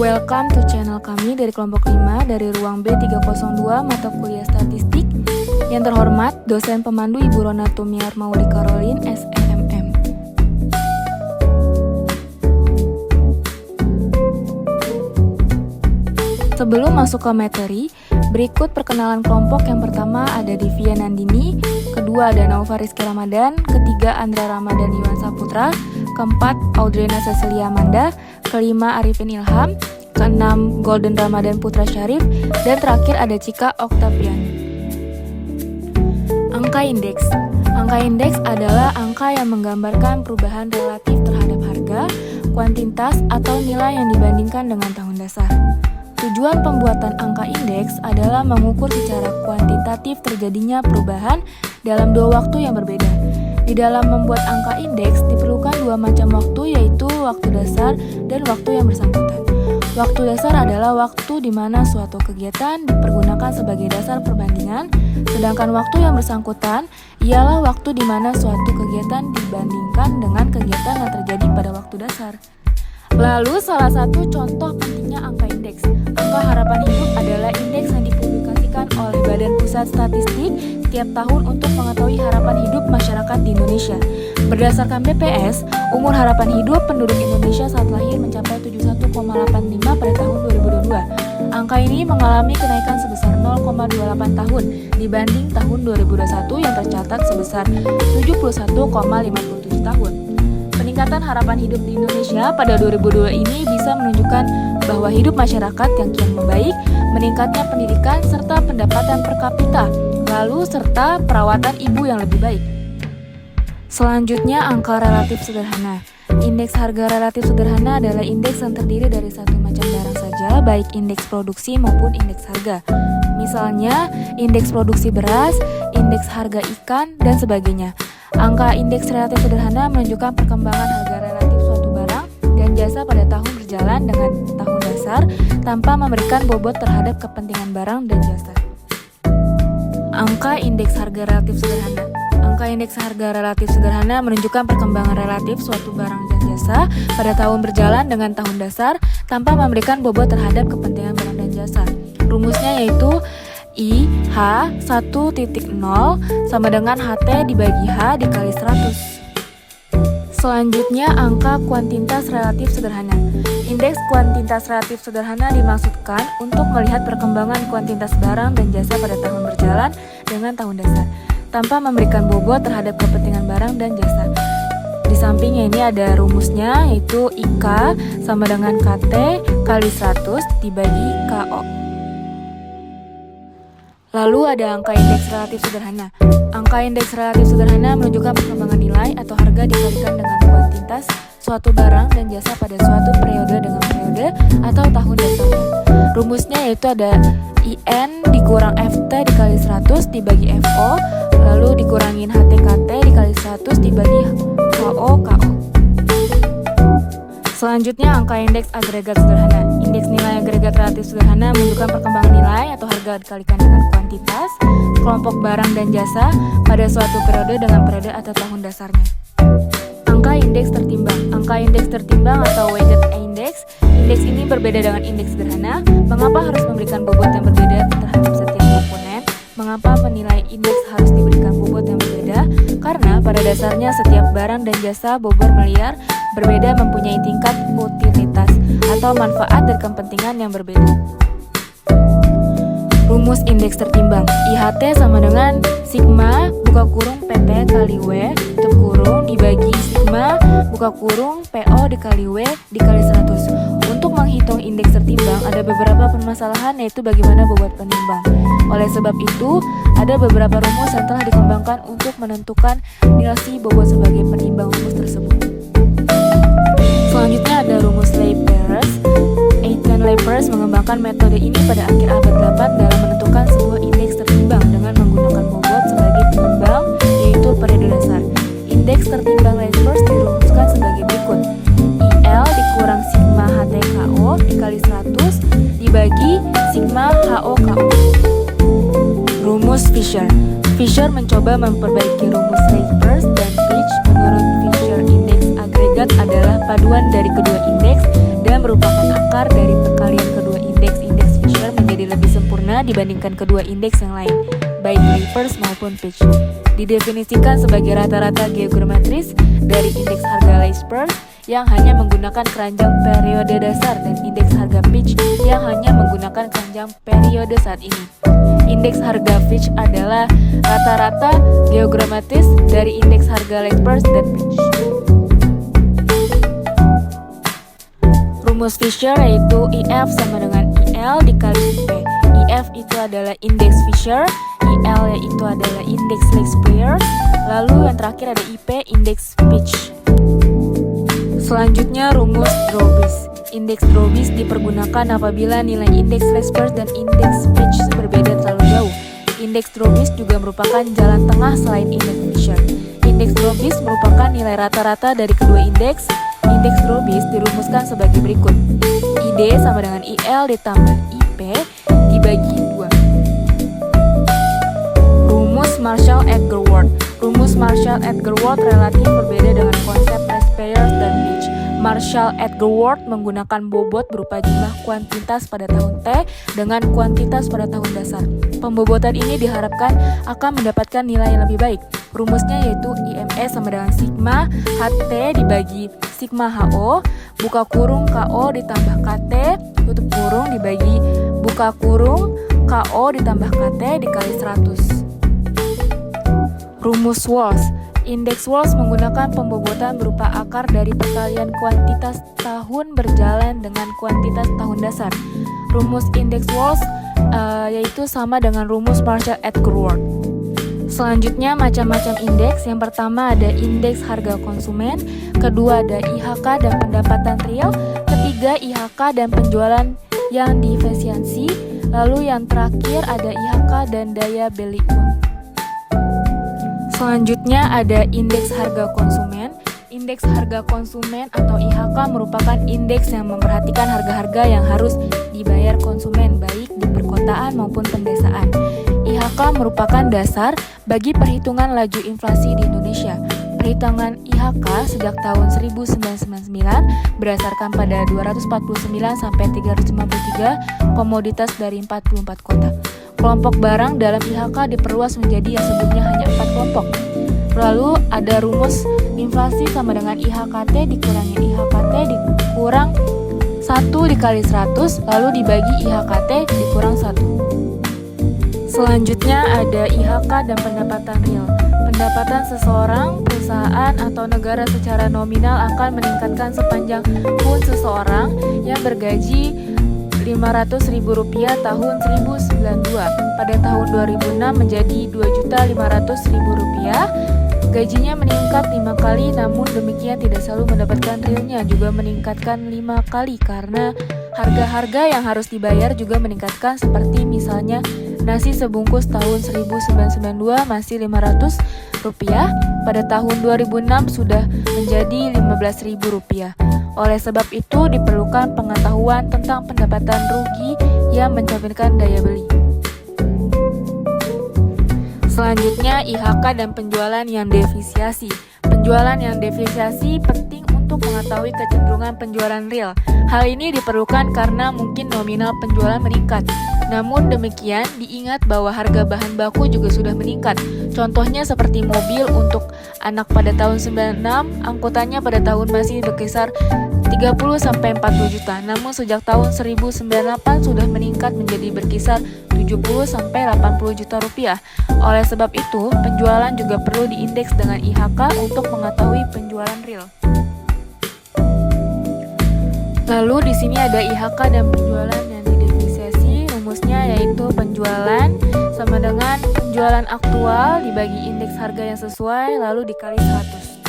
Welcome to channel kami dari kelompok 5 dari ruang B302 mata kuliah statistik. Yang terhormat, dosen pemandu Ibu Rona Tumiar Mauli Karolin, SEMM. Sebelum masuk ke materi, berikut perkenalan kelompok. Yang pertama ada Divya Nandini, kedua ada Naufa Rizky Ramadan, ketiga Andra Ramadan Iwan Saputra, keempat Audrena Cecilia Amanda, kelima Arifin Ilham, keenam Golden Ramadan Putra Syarif, dan terakhir ada Cika Oktavian. Angka indeks. Angka indeks adalah angka yang menggambarkan perubahan relatif terhadap harga, kuantitas, atau nilai yang dibandingkan dengan tahun dasar. Tujuan pembuatan angka indeks adalah mengukur secara kuantitatif terjadinya perubahan dalam dua waktu yang berbeda. Di dalam membuat angka indeks diperlukan dua macam waktu, yaitu waktu dasar dan waktu yang bersangkutan. Waktu dasar adalah waktu di mana suatu kegiatan dipergunakan sebagai dasar perbandingan, sedangkan waktu yang bersangkutan ialah waktu di mana suatu kegiatan dibandingkan dengan kegiatan yang terjadi pada waktu dasar. Lalu salah satu contoh pentingnya angka indeks. Angka harapan hidup adalah indeks yang dipublikasikan oleh Badan Pusat Statistik setiap tahun untuk mengetahui harapan hidup masyarakat di Indonesia. Berdasarkan BPS, umur harapan hidup penduduk Indonesia saat lahir mencapai 71,85 pada tahun 2022. Angka ini mengalami kenaikan sebesar 0,28 tahun dibanding tahun 2021 yang tercatat sebesar 71,57 tahun. Peningkatan harapan hidup di Indonesia pada 2002 ini bisa menunjukkan bahwa hidup masyarakat yang kian membaik, meningkatnya pendidikan serta pendapatan per kapita, lalu serta perawatan ibu yang lebih baik. Selanjutnya, angka relatif sederhana. Indeks harga relatif sederhana adalah indeks yang terdiri dari satu macam barang saja, baik indeks produksi maupun indeks harga. Misalnya, indeks produksi beras, indeks harga ikan, dan sebagainya. Angka indeks relatif sederhana menunjukkan perkembangan harga relatif suatu barang dan jasa pada tahun berjalan dengan tahun dasar tanpa memberikan bobot terhadap kepentingan barang dan jasa. Angka indeks harga relatif sederhana. Angka indeks harga relatif sederhana menunjukkan perkembangan relatif suatu barang dan jasa pada tahun berjalan dengan tahun dasar tanpa memberikan bobot terhadap kepentingan barang dan jasa. Rumusnya yaitu I H 1.0 sama dengan HT dibagi H dikali 100. Selanjutnya, angka kuantitas relatif sederhana. Indeks kuantitas relatif sederhana dimaksudkan untuk melihat perkembangan kuantitas barang dan jasa pada tahun berjalan dengan tahun dasar tanpa memberikan bobot terhadap kepentingan barang dan jasa. Di sampingnya ini ada rumusnya, yaitu IK sama dengan KT kali 100 dibagi KO. Lalu ada angka indeks relatif sederhana. Angka indeks relatif sederhana menunjukkan perkembangan nilai atau harga dikalikan dengan kuantitas suatu barang dan jasa pada suatu periode dengan periode atau tahun dasarnya. Rumusnya yaitu ada IN dikurang FT dikali 100 dibagi FO, lalu dikurangin HTKT dikali 100 dibagi HO KO. Selanjutnya, angka indeks agregat sederhana. Indeks nilai agregat relatif sederhana menunjukkan perkembangan nilai atau harga dikalikan dengan kuantitas kelompok barang dan jasa pada suatu periode dengan periode atau tahun dasarnya. Angka indeks tertimbang. Angka indeks tertimbang atau weighted index. Indeks ini berbeda dengan indeks sederhana. Mengapa harus memberikan bobot yang berbeda terhadap setiap komponen? Mengapa menilai indeks harus diberikan bobot yang berbeda? Karena pada dasarnya setiap barang dan jasa bobot miliar berbeda mempunyai tingkat utilitas atau manfaat dan kepentingan yang berbeda. Rumus indeks tertimbang. IHT sama dengan sigma buka kurung PT kali W tutup kurung dibagi sigma buka kurung PO dikali W dikali 100. Untuk menghitung indeks tertimbang ada beberapa permasalahan, yaitu bagaimana bobot penimbang. Oleh sebab itu, ada beberapa rumus yang telah dikembangkan untuk menentukan nilai bobot sebagai penimbang rumus tersebut. Selanjutnya ada rumus Lapers. Ethan Lapers mengembangkan metode ini pada akhir abad 8 dalam menentukan sebuah indeks tertimbang dengan menggunakan bobot sebagai penimbang, yaitu periode dasar. Indeks tertimbang Lapers dirumuskan sebagai berikut. IL dikurang sigma HTKO dikali 100 dibagi sigma HOKO. Rumus Fisher. Fisher mencoba memperbaiki rumus Lapers dan Fitch. Menurut Fisher, indeks agregat adalah paduan dari kedua indeks dan merupakan akar dari tekanan sama dibandingkan kedua indeks yang lain, baik Lapers maupun Fitch. Didefinisikan sebagai rata-rata geometris dari indeks harga Lapers yang hanya menggunakan keranjang periode dasar dan indeks harga Fitch yang hanya menggunakan keranjang periode saat ini. Indeks harga Fitch adalah rata-rata geometris dari indeks harga Lapers dan Fitch. Rumus Fisher yaitu IF sama dengan IL dikali IP. IF itu adalah indeks Fisher, IL yaitu adalah indeks Lapers, lalu yang terakhir ada IP, indeks Fitch. Selanjutnya rumus Dробis. Indeks Dробis dipergunakan apabila nilai indeks Lapers dan indeks Fitch berbeda terlalu jauh. Indeks Dробis juga merupakan jalan tengah selain indeks Fisher. Indeks Dробis merupakan nilai rata-rata dari kedua indeks. Indeks Dробis dirumuskan sebagai berikut. ID sama dengan IL ditambah IP dibagi 2. Rumus Marshall-Edgerworth. Rumus Marshall-Edgerworth relatif berbeda dengan konsep Lapers dan Fitch. Marshall-Edgerworth menggunakan bobot berupa jumlah kuantitas pada tahun T dengan kuantitas pada tahun dasar. Pembobotan ini diharapkan akan mendapatkan nilai yang lebih baik. Rumusnya yaitu IME sama dengan sigma HT dibagi sigma HO, buka kurung KO ditambah KT, tutup kurung dibagi buka kurung KO ditambah KT dikali 100. Rumus Walsh. Indeks Walsh menggunakan pembobotan berupa akar dari perkalian kuantitas tahun berjalan dengan kuantitas tahun dasar. Rumus indeks Walsh yaitu sama dengan rumus Marshall-Edgerworth. Selanjutnya macam-macam indeks. Yang pertama ada indeks harga konsumen, kedua ada IHK dan pendapatan real, ketiga IHK dan penjualan yang diefisiensi, lalu yang terakhir ada IHK dan daya beli uang. Selanjutnya ada indeks harga konsumen. Indeks harga konsumen atau IHK merupakan indeks yang memperhatikan harga-harga yang harus dibayar konsumen baik di perkotaan maupun pedesaan. IHK merupakan dasar bagi perhitungan laju inflasi di Indonesia. Perhitungan IHK sejak tahun 1999 berdasarkan pada 249 sampai 353 komoditas dari 44 kota. Kelompok barang dalam IHK diperluas menjadi yang sebelumnya hanya 4 kelompok. Lalu ada rumus inflasi sama dengan IHKT dikurangi IHKT dikurang 1 dikali 100 lalu dibagi IHKT dikurang 1. Selanjutnya ada IHK dan pendapatan real. Pendapatan seseorang, perusahaan, atau negara secara nominal akan meningkatkan sepanjang tahun seseorang yang bergaji Rp500.000 tahun 1092 pada tahun 2006 menjadi Rp2.500.000. Gajinya meningkat 5 kali, namun demikian tidak selalu mendapatkan realnya, juga meningkatkan 5 kali karena harga-harga yang harus dibayar juga meningkatkan, seperti misalnya nasi sebungkus tahun 1992 masih Rp500, pada tahun 2006 sudah menjadi Rp15.000. Oleh sebab itu diperlukan pengetahuan tentang pendapatan rugi yang mencerminkan daya beli. Selanjutnya IHK dan penjualan yang defisiasi. Penjualan yang defisiasi penting untuk mengetahui kecenderungan penjualan real. Hal ini diperlukan karena mungkin nominal penjualan meningkat. Namun demikian, diingat bahwa harga bahan baku juga sudah meningkat. Contohnya seperti mobil untuk anak pada tahun 96, angkutannya pada tahun masih berkisar 30-40 juta. Namun sejak tahun 1098 sudah meningkat menjadi berkisar 70-80 juta rupiah. Oleh sebab itu, penjualan juga perlu diindeks dengan IHK untuk mengetahui penjualan real. Lalu di sini ada IHK dan penjualan yang didefisiasi. Rumusnya yaitu penjualan sama dengan penjualan aktual dibagi indeks harga yang sesuai lalu dikali 100.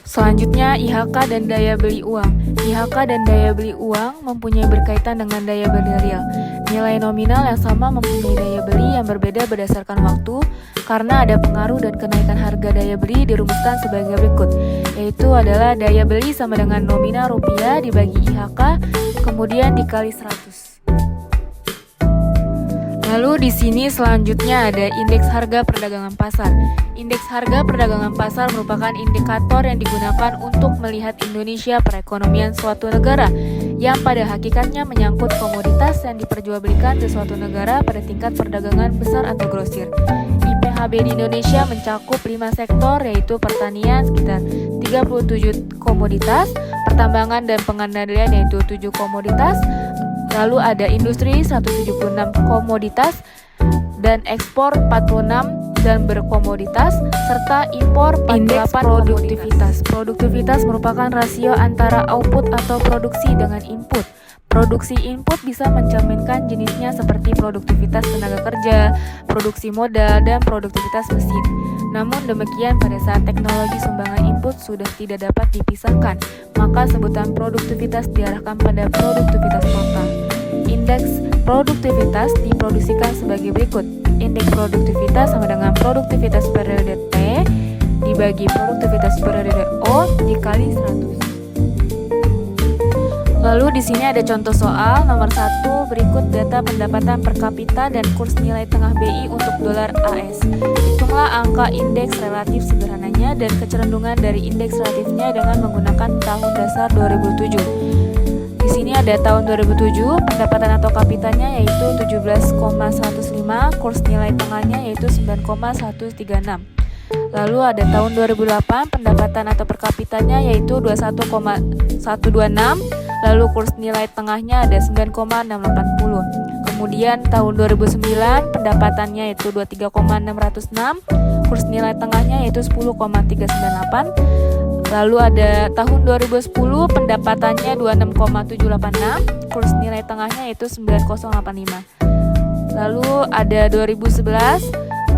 Selanjutnya IHK dan daya beli uang. IHK dan daya beli uang mempunyai berkaitan dengan daya beli real. Nilai nominal yang sama mempunyai daya beli yang berbeda berdasarkan waktu. Karena ada pengaruh dan kenaikan harga daya beli dirumuskan sebagai berikut, yaitu adalah daya beli sama dengan nominal rupiah dibagi IHK kemudian dikali 100. Lalu di sini selanjutnya ada indeks harga perdagangan pasar. Indeks harga perdagangan pasar merupakan indikator yang digunakan untuk melihat Indonesia perekonomian suatu negara. yang pada hakikatnya menyangkut komoditas yang diperjualbelikan di suatu negara pada tingkat perdagangan besar atau grosir. IPHB di Indonesia mencakup 5 sektor, yaitu pertanian sekitar 37 komoditas, pertambangan dan pengandalian yaitu 7 komoditas, lalu ada industri 176 komoditas, dan ekspor 46 dan berkomoditas, serta impor 48 komoditas. Produktivitas merupakan rasio antara output atau produksi dengan input. Produksi input bisa mencerminkan jenisnya seperti produktivitas tenaga kerja, produksi modal, dan produktivitas mesin. Namun demikian, pada saat teknologi sumbangan input sudah tidak dapat dipisahkan, maka sebutan produktivitas diarahkan pada produktivitas total. Indeks produktivitas diproduksikan sebagai berikut. Indeks produktivitas sama dengan produktivitas periode T dibagi produktivitas periode O dikali 100. Lalu di sini ada contoh soal nomor 1, berikut data pendapatan per kapita dan kurs nilai tengah BI untuk dolar AS. Hitunglah angka indeks relatif sederhananya dan kecenderungan dari indeks relatifnya dengan menggunakan tahun dasar 2007. Di sini ada tahun 2007, pendapatan atau kapitanya yaitu 17,105, kurs nilai tengahnya yaitu 9,136. Lalu ada tahun 2008, pendapatan atau per kapitanya yaitu 21,126, lalu kurs nilai tengahnya ada 9,680. Kemudian tahun 2009, pendapatannya yaitu 23,606, kurs nilai tengahnya yaitu 10,398. Lalu ada tahun 2010, pendapatannya 26,786, kurs nilai tengahnya yaitu 9085. Lalu ada 2011,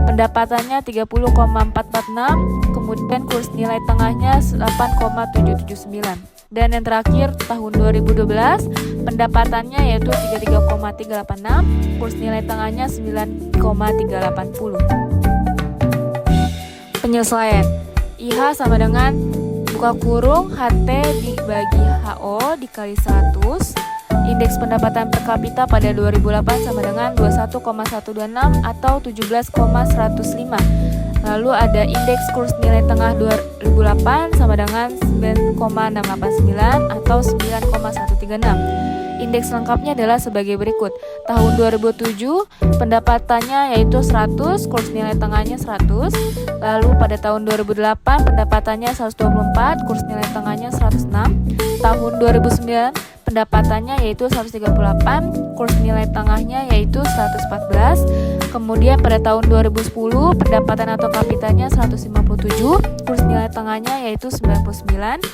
pendapatannya 30,446, kemudian kurs nilai tengahnya 8,779. Dan yang terakhir tahun 2012, pendapatannya yaitu 33,386, kurs nilai tengahnya 9,380. Penyesuaian IH sama dengan buka kurung HT dibagi HO dikali 100. Indeks pendapatan per kapita pada 2008 sama dengan 21,126 atau 17,105. Lalu ada indeks kurs nilai tengah 2008 sama dengan 9,689 atau 9,136. Indeks lengkapnya adalah sebagai berikut. Tahun 2007 pendapatannya yaitu 100, kurs nilai tengahnya 100. Lalu pada tahun 2008 pendapatannya 124, kurs nilai tengahnya 106. Tahun 2009 pendapatannya yaitu 138, kurs nilai tengahnya yaitu 114. Kemudian pada tahun 2010 pendapatan atau kapitanya 157, kurs nilai tengahnya yaitu 99.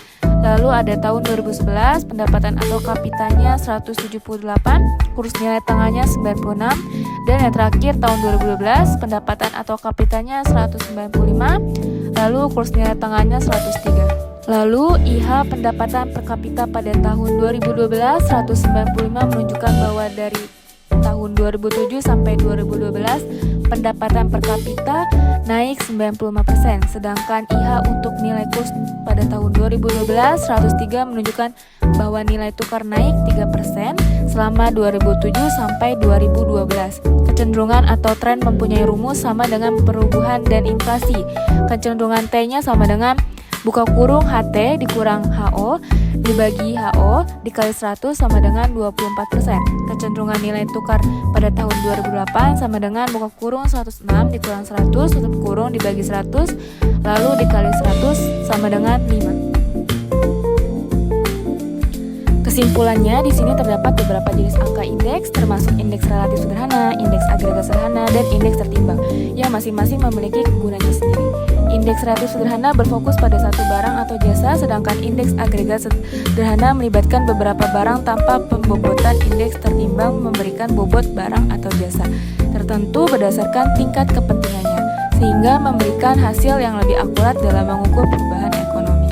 Lalu ada tahun 2011 pendapatan atau kapitanya 178, kurs nilai tengahnya 96. Dan yang terakhir tahun 2012 pendapatan atau kapitanya 195, lalu kurs nilai tengahnya 103. Lalu IH pendapatan per kapita pada tahun 2012 195 menunjukkan bahwa dari tahun 2007 sampai 2012 pendapatan per kapita naik 95%, sedangkan IH untuk nilai kurs pada tahun 2012 103 menunjukkan bahwa nilai tukar naik 3% selama 2007 sampai 2012. Kecenderungan atau tren mempunyai rumus sama dengan perubahan dan inflasi. Kecenderungan T-nya sama dengan buka kurung HT dikurang HO dibagi HO dikali 100 sama dengan 24%. Kecenderungan nilai tukar pada tahun 2008 sama dengan buka kurung 106 dikurang 100 tutup kurung dibagi 100 lalu dikali 100 sama dengan 5. Kesimpulannya, di sini terdapat beberapa jenis angka indeks, termasuk indeks relatif sederhana, indeks agregat sederhana, dan indeks tertimbang, yang masing-masing memiliki kegunaannya sendiri. Indeks relatif sederhana berfokus pada satu barang atau jasa, sedangkan indeks agregat sederhana melibatkan beberapa barang tanpa pembobotan. Indeks tertimbang memberikan bobot barang atau jasa tertentu berdasarkan tingkat kepentingannya, sehingga memberikan hasil yang lebih akurat dalam mengukur perubahan ekonomi.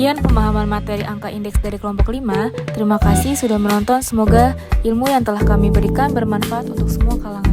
Sekian pemahaman materi angka indeks dari kelompok 5. Terima kasih sudah menonton. Semoga ilmu yang telah kami berikan bermanfaat untuk semua kalangan.